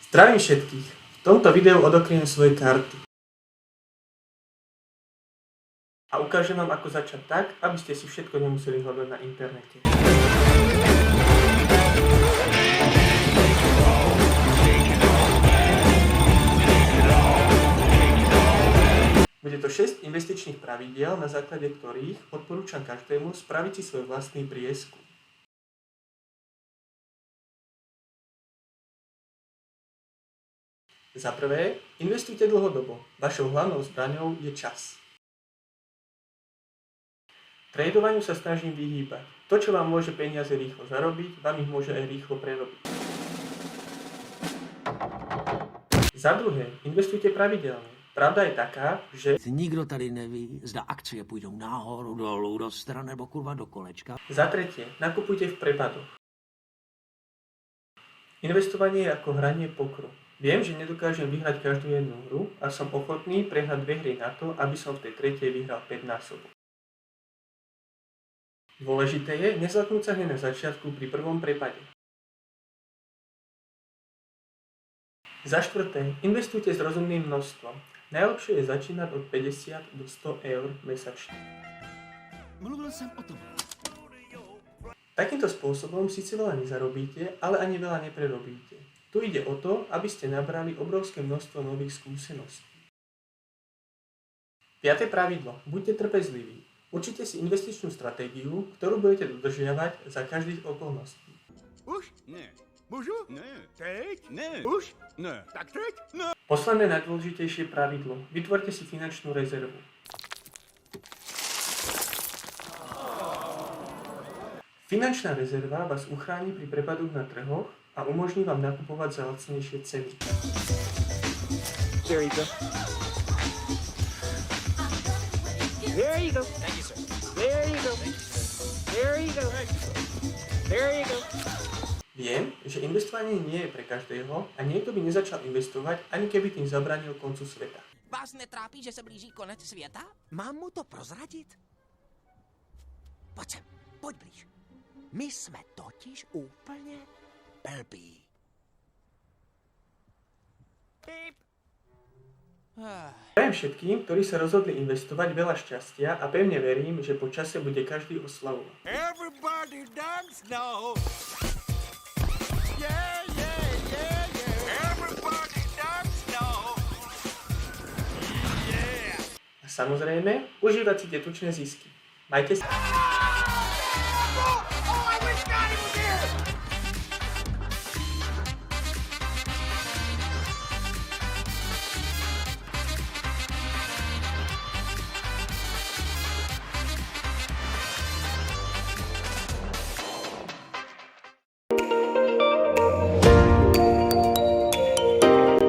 Zdravím všetkých. V tomto videu odokriem svoje karty. A ukážem vám, ako začať tak, aby ste si všetko nemuseli hľadať na internete. Bude to 6 investičných pravidiel, na základe ktorých odporúčam každému spraviť si svoj vlastný prieskum. Za prvé, investujte dlhodobo. Vašou hlavnou zbraňou je čas. Tradovaniu sa snažím vyhýbať. To, čo vám môže peniaze rýchlo zarobiť, vám ich môže aj rýchlo prerobiť. Za druhé, investujte pravidelne. Pravda je taká, že nikdo tady neví, zda akcie půjdou nahoru, dolů, do stran nebo kurva do kolečka. Za tretie, nakupujte v prepadoch. Investovanie je ako hranie pokru. Viem, že nedokážem vyhrať každú jednu hru a som ochotný prehrať 2 hry na to, aby som v tej tretej vyhral 5 násobok. Dôležité je nezlaknúť sa hneď na začiatku pri prvom prepade. Za štvrté, investujte s rozumným množstvom. Najlepšie je začínať od 50 do 100 eur mesačne. Mluvil jsem o tom. Takýmto spôsobom síce veľa nezarobíte, ale ani veľa neprerobíte. Tu ide o to, aby ste nabrali obrovské množstvo nových skúseností. 5. pravidlo. Buďte trpezliví. Určite si investičnú stratégiu, ktorú budete dodržiavať za každých okolností. Už? Ne. Môžu? Ne. Teď? Ne. Už? Ne. Tak teď? Ne. Posledné najdôležitejšie pravidlo. Vytvorte si finančnú rezervu. Finančná rezerva vás uchráni pri prepadoch na trhoch a umožní vám nakupovať za lacnejšie ceny. There you go. There you go. Thank you, sir. There you go. There you go. There you go. Viem, že investovanie nie je pre každého a niekto by nezačal investovať, ani keby tým zabránil koncu sveta. Vás netrápí, že se blíží konec světa? Mám mu to prozradit? Pojď sem, pojď blíž. My jsme totiž úplně blbí. Prajem všetkým, ktorí sa rozhodli investovať, veľa šťastia a pevne verím, že po čase bude každý oslavovať. Everybody dance now. Yeah, yeah, yeah, yeah. Everybody dance now. Yeah. A samozrejme, užívať si tie tučné zisky. Majte sa.